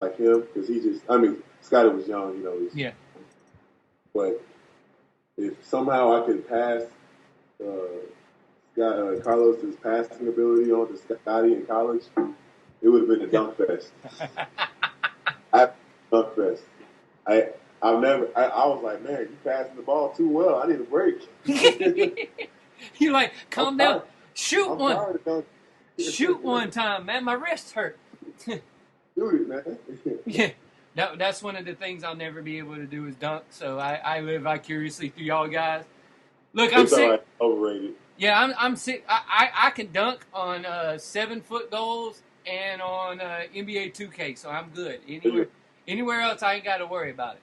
like him because Scotty was young, you know. Yeah. But if somehow I could pass Carlos's passing ability on to Scotty in college, it would have been a dunk fest. Dunk fest. I was like, man, you passing the ball too well. I need a break. You're like, calm down. Shoot I'm one. Shoot one time, man. My wrist hurt. Shoot it, man. Yeah. That's one of the things I'll never be able to do is dunk. So I live vicariously through y'all guys. Look, I'm sick. Right. Overrated. Yeah, I'm sick. I can dunk on 7-foot goals and on NBA 2K, so I'm good. Anywhere else, I ain't got to worry about it.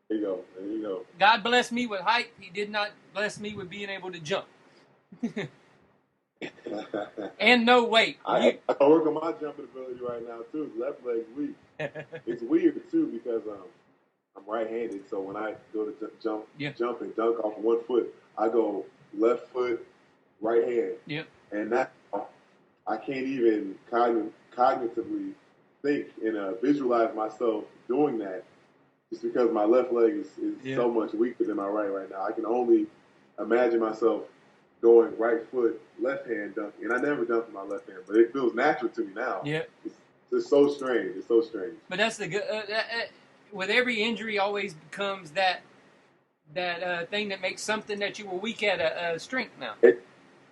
There you go. God blessed me with height. He did not bless me with being able to jump. And no weight. I work on my jumping ability right now, too. Left leg's weak. It's weird, too, because I'm right-handed, so when I go to jump and dunk off one foot, I go left foot, right hand. Yep. And that I can't even cognitively think and visualize myself doing that just because my left leg is so much weaker than my right now. I can only imagine myself going right foot, left hand dunk, and I never dunk with my left hand, but it feels natural to me now. Yeah. It's so strange. It's so strange. But that's the good. With every injury, always becomes that thing that makes something that you were weak at a strength now.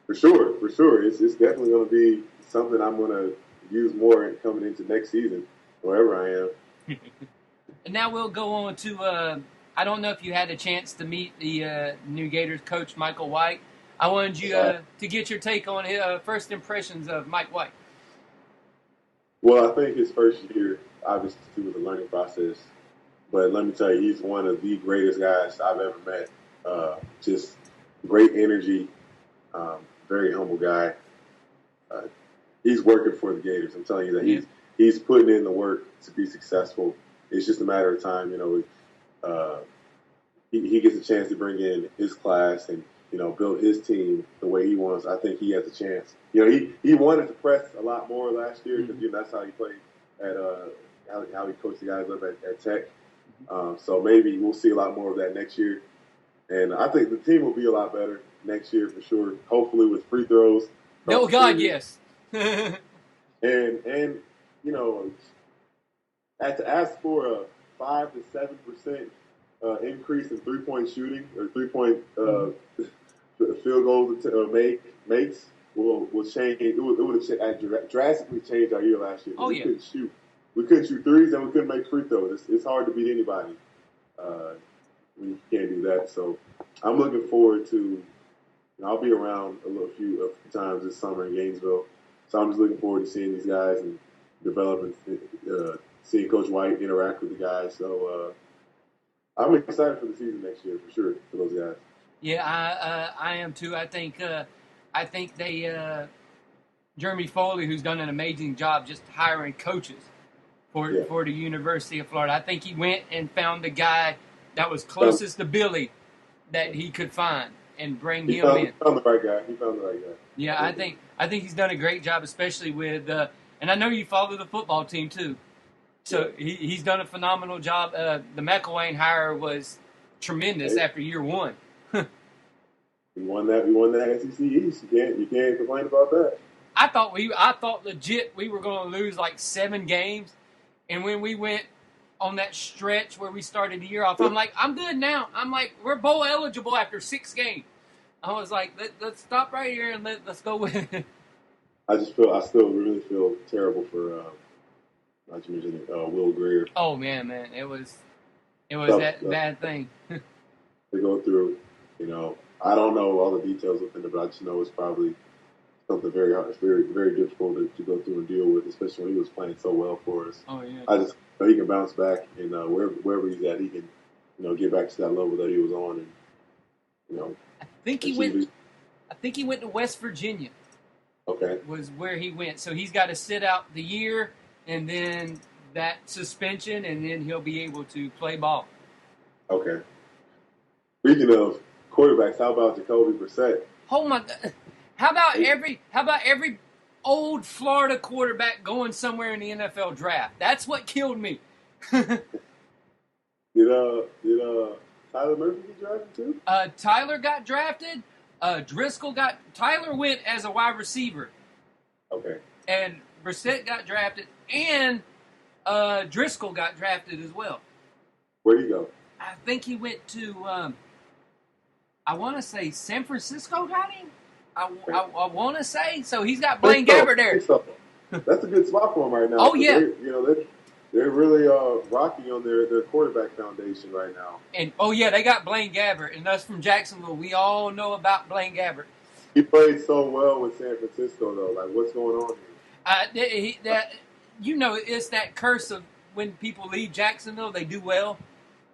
For sure. It's definitely going to be something I'm going to use more coming into next season, wherever I am. And now we'll go on to. I don't know if you had a chance to meet the new Gators coach, Michael White. I wanted you to get your take on his first impressions of Mike White. Well, I think his first year, obviously, was a learning process. But let me tell you, he's one of the greatest guys I've ever met. Just great energy, very humble guy. He's working for the Gators. I'm telling you that he's putting in the work to be successful. It's just a matter of time. You know, he gets a chance to bring in his class and, you know, build his team the way he wants. I think he has a chance. You know, he wanted to press a lot more last year because, you know, that's how he played at how he coached the guys up at Tech. So maybe we'll see a lot more of that next year. And I think the team will be a lot better next year for sure, hopefully with free throws. Oh, God, yes. and you know, to ask for a 5 to 7% increase in 3-point shooting or 3-point field goals makes will change. It would have drastically changed our year last year. Oh, yeah. We couldn't shoot threes and we couldn't make free throws. It's hard to beat anybody when you can't do that. So I'm looking forward to. I'll be around a few times this summer in Gainesville. So I'm just looking forward to seeing these guys and developing, seeing Coach White interact with the guys. So I'm excited for the season next year for sure for those guys. Yeah, I am too. I think they Jeremy Foley, who's done an amazing job just hiring coaches for the University of Florida. I think he went and found the guy that was closest to Billy that he could find and bring him in. He found the right guy. Yeah, I think he's done a great job, especially with and I know you follow the football team too. So he's done a phenomenal job. The McElwain hire was tremendous after year one. We won that SEC East. You can't complain about that. I thought legit we were going to lose like 7 games, and when we went on that stretch where we started the year off, I'm like, I'm good now. I'm like, we're bowl eligible after 6 games. I was like, let's stop right here and let's go with it. I still really feel terrible for, not to mention Will Greer. Oh man, it was that bad thing. To go through, you know, I don't know all the details within it, but I just know it's probably something very hard, very, very difficult to go through and deal with, especially when he was playing so well for us. Oh yeah. I just know he can bounce back, and wherever he's at, he can, you know, get back to that level that he was on, and you know. I think he went to West Virginia. Okay. Was where he went. So he's got to sit out the year and then that suspension, and then he'll be able to play ball. Okay. Speaking of quarterbacks, how about Jacoby Brissett? Oh my God! How about every old Florida quarterback going somewhere in the NFL draft. That's what killed me. Did Tyler Murphy get drafted too? Tyler got drafted. Tyler went as a wide receiver. Okay. And Brissett got drafted, and Driscoll got drafted as well. Where'd he go? I think he went to, I want to say San Francisco got him. I want to say. So he's got Blaine Gabbert there. So. That's a good spot for him right now. Oh, yeah. They're really rocky on their quarterback foundation right now. And, they got Blaine Gabbert. And us from Jacksonville, we all know about Blaine Gabbert. He played so well with San Francisco, though. Like, what's going on here? It's that curse of when people leave Jacksonville, they do well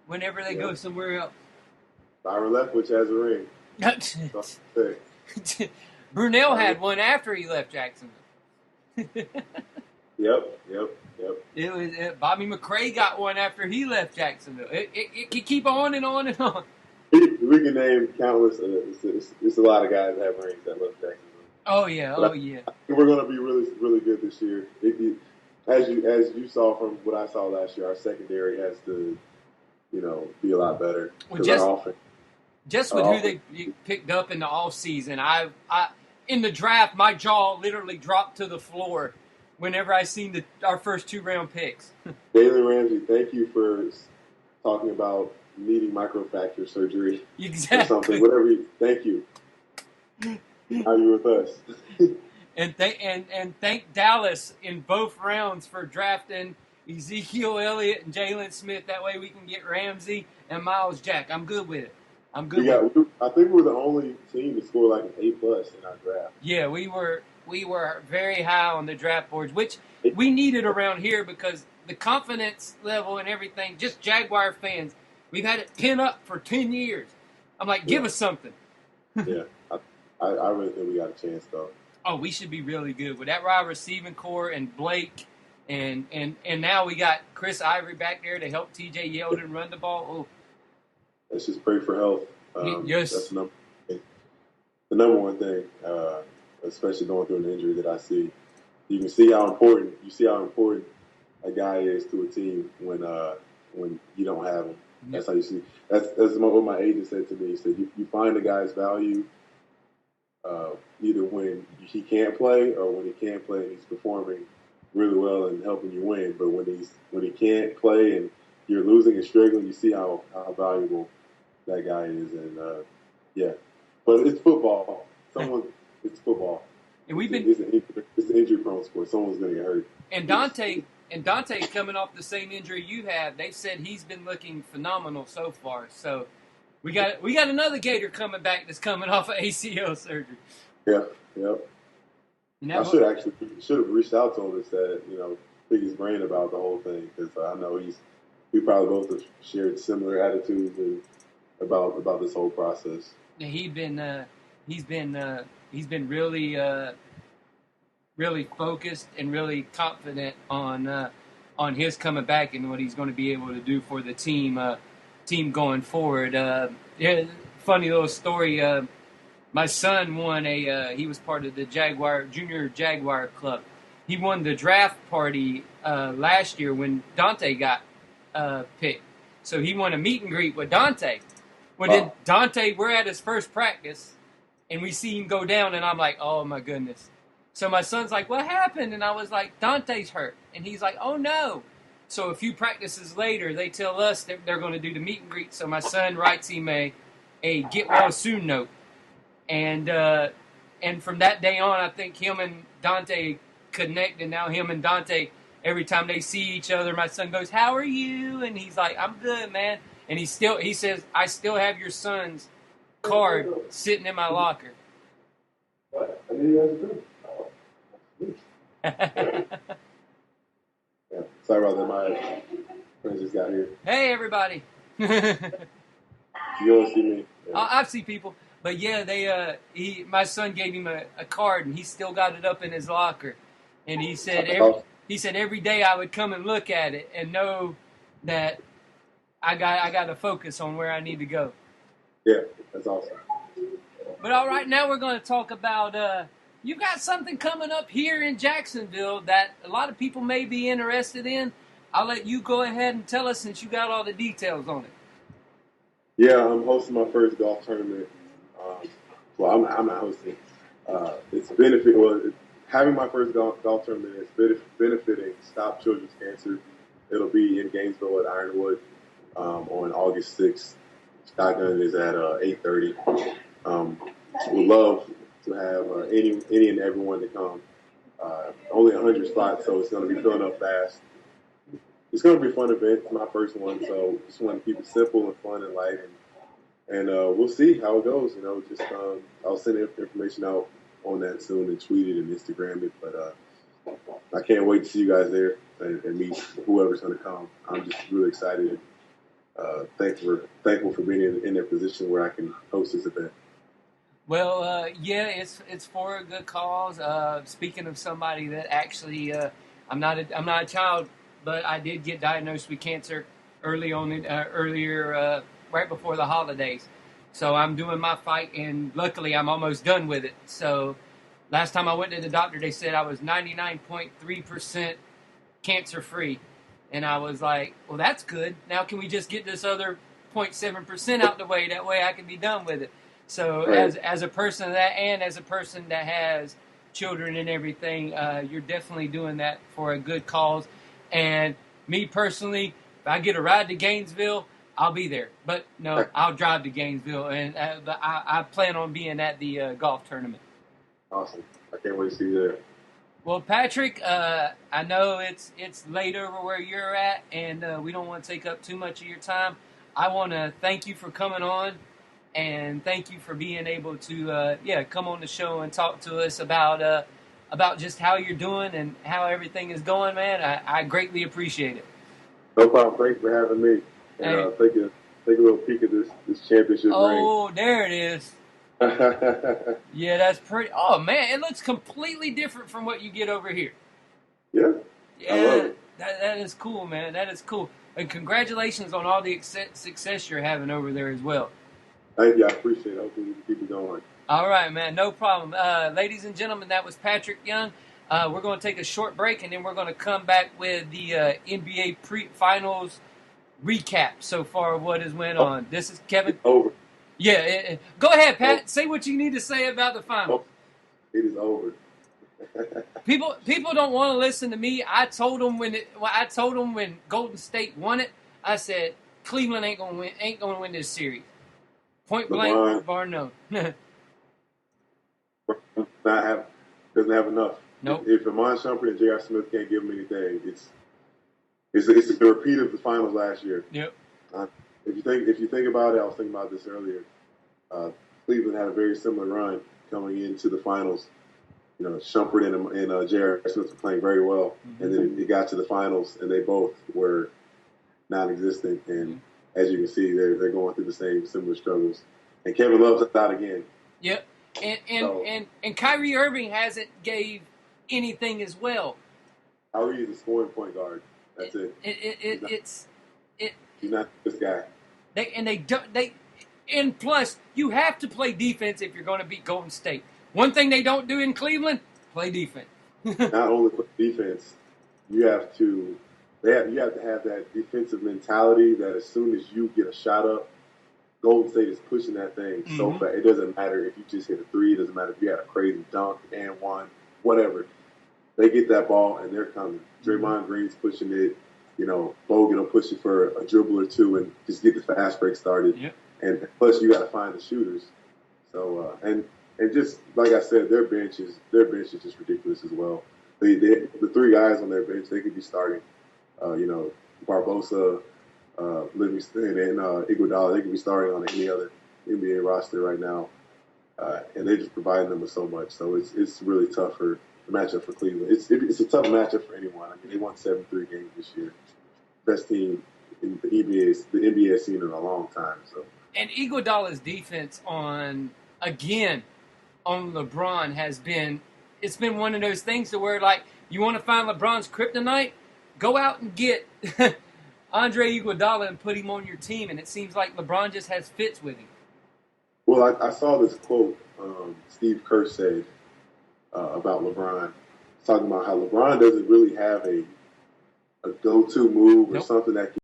whenever they go somewhere else. Byron Leftwich has a ring. Brunell had one after he left Jacksonville. Yep. It was Bobby McCray got one after he left Jacksonville. It could keep on and on and on. We can name countless. It's a lot of guys that have rings that left Jacksonville. Oh yeah. I think we're going to be really, really good this year. As you saw from what I saw last year, our secondary has to, be a lot better. Just with who they picked up in the offseason, I in the draft, my jaw literally dropped to the floor whenever I seen our first 2-round picks. Jalen Ramsey, thank you for talking about needing microfracture surgery. Exactly. Or something. Thank you. How are you with us? and thank Dallas in both rounds for drafting Ezekiel Elliott and Jalen Smith. That way we can get Ramsey and Miles Jack. I'm good with it. I think we're the only team to score like an A+ in our draft. Yeah, we were very high on the draft boards, which we needed around here because the confidence level and everything, just Jaguar fans, we've had it pin up for 10 years. I'm like, give us something. Yeah, I really think we got a chance, though. Oh, we should be really good with that wide receiving core and Blake, and now we got Chris Ivory back there to help T.J. Yeldon run the ball. Oh. Let's just pray for health. Yes. That's the number one thing, especially going through an injury that I see. You can see how important a guy is to a team when you don't have him. Yep. That's how you see. That's what my agent said to me. He said you find a guy's value either when he can't play or when he can play and he's performing really well and helping you win. But when he can't play and you're losing and struggling, you see how valuable that guy is. And but it's football. It's football. And it's an injury-prone sport. Someone's going to get hurt. And Dante coming off the same injury you have, they've said he's been looking phenomenal so far. So we got another Gator coming back that's coming off of ACL surgery. Yeah. I should have reached out to him and said, pick his brain about the whole thing because I know we probably both have shared similar attitudes about this whole process. Yeah, he's been really focused and really confident on his coming back and what he's going to be able to do for the team going forward. Funny little story. My son won he was part of the Junior Jaguar Club. He won the draft party last year when Dante got picked. So he won a meet and greet with Dante. Well, then Dante, we're at his first practice, and we see him go down, and I'm like, oh, my goodness. So my son's like, what happened? And I was like, Dante's hurt. And he's like, oh, no. So a few practices later, they tell us that they're going to do the meet and greet. So my son writes him a get well soon note. And from that day on, I think him and Dante connect, and now him and Dante, every time they see each other, my son goes, how are you? And he's like, I'm good, man. And he says, I still have your son's card sitting in my locker. What? I knew you guys were Yeah, sorry about that. My friends just got here. Hey, everybody. You don't see me. Yeah. I see people. But yeah, my son gave him a card, and he still got it up in his locker. And he said every day I would come and look at it and know that I got to focus on where I need to go. Yeah, that's awesome. But all right, now we're going to talk about you got something coming up here in Jacksonville that a lot of people may be interested in. I'll let you go ahead and tell us since you got all the details on it. Yeah, I'm hosting my first golf tournament. Well, I'm not hosting. It's having my first golf tournament is benefiting Stop Children's Cancer. It'll be in Gainesville at Ironwood on August 6th. Shotgun is at 8:30. We'd love to have any and everyone to come. Only 100 spots, so it's going to be filling up fast. It's going to be a fun event. It's my first one, so just want to keep it simple and fun and light, and we'll see how it goes. Just I'll send information out on that soon and tweet it and Instagram it. But I can't wait to see you guys there and meet whoever's going to come. I'm just really excited. Thankful for being in a position where I can host this event. Well, yeah, it's for a good cause. Speaking of somebody that actually, I'm not a child, but I did get diagnosed with cancer earlier, right before the holidays. So I'm doing my fight, and luckily I'm almost done with it. So last time I went to the doctor, they said I was 99.3% cancer-free. And I was like, well, that's good. Now can we just get this other 0.7% out the way? That way I can be done with it. So right. as a person of that, and as a person that has children and everything, you're definitely doing that for a good cause. And me personally, if I get a ride to Gainesville, I'll be there. But no, I'll drive to Gainesville, and I plan on being at the golf tournament. Awesome. I can't wait to see you there. Well, Patrick, I know it's late over where you're at, and we don't want to take up too much of your time. I want to thank you for coming on, and thank you for being able to come on the show and talk to us about just how you're doing and how everything is going, man. I greatly appreciate it. No problem. Thanks for having me. And take a little peek at this championship ring. Oh, there it is. Yeah, that's pretty. Oh man, it looks completely different from what you get over here. Yeah. Yeah, I love it. That is cool, man. That is cool. And congratulations on all the success you're having over there as well. Thank you. I appreciate it. Hopefully we can keep it going. All right, man. No problem. Ladies and gentlemen, that was Patric Young. We're going to take a short break, and then we're going to come back with the NBA finals recap so far of what has went on. This is Kevin. It's over. Yeah, go ahead, Pat. Say what you need to say about the finals. It is over. People don't want to listen to me. I told them when Golden State won it. I said Cleveland ain't gonna win this series. Point blank, bar none. Doesn't have enough. Nope. If Iman Shumpert and J.R. Smith can't give him anything, it's a repeat of the finals last year. Yep. If you think about it, I was thinking about this earlier. Cleveland had a very similar run coming into the finals. Shumpert and J.R. Smith were playing very well, and then it got to the finals, and they both were non-existent. And as you can see, they're going through the same similar struggles. And Kevin Love's out again. Yep. And Kyrie Irving hasn't gave anything as well. Kyrie is a scoring point guard. That's it. He's not this guy. And plus, you have to play defense if you're going to beat Golden State. One thing they don't do in Cleveland, play defense. Not only play defense, you have to have that defensive mentality that as soon as you get a shot up, Golden State is pushing that thing so fast. It doesn't matter if you just hit a three. It doesn't matter if you had a crazy dunk and one, whatever. They get that ball and they're coming. Draymond Green's pushing it. Bogut will push it for a dribble or two and just get the fast break started. Yep. And plus, you got to find the shooters. So and just like I said, their bench is just ridiculous as well. The three guys on their bench, they could be starting. Barbosa, Livingston, and Iguodala, they could be starting on any other NBA roster right now, and they're just providing them with so much. So it's really tough for the matchup for Cleveland. It's a tough matchup for anyone. I mean, they won 73 games this year, best team in the NBA has seen in a long time. So. And Iguodala's defense on LeBron has been one of those things to where, like, you want to find LeBron's kryptonite, go out and get Andre Iguodala and put him on your team, and it seems like LeBron just has fits with him. Well, I saw this quote Steve Kerr said about LeBron, talking about how LeBron doesn't really have a go-to move or something that can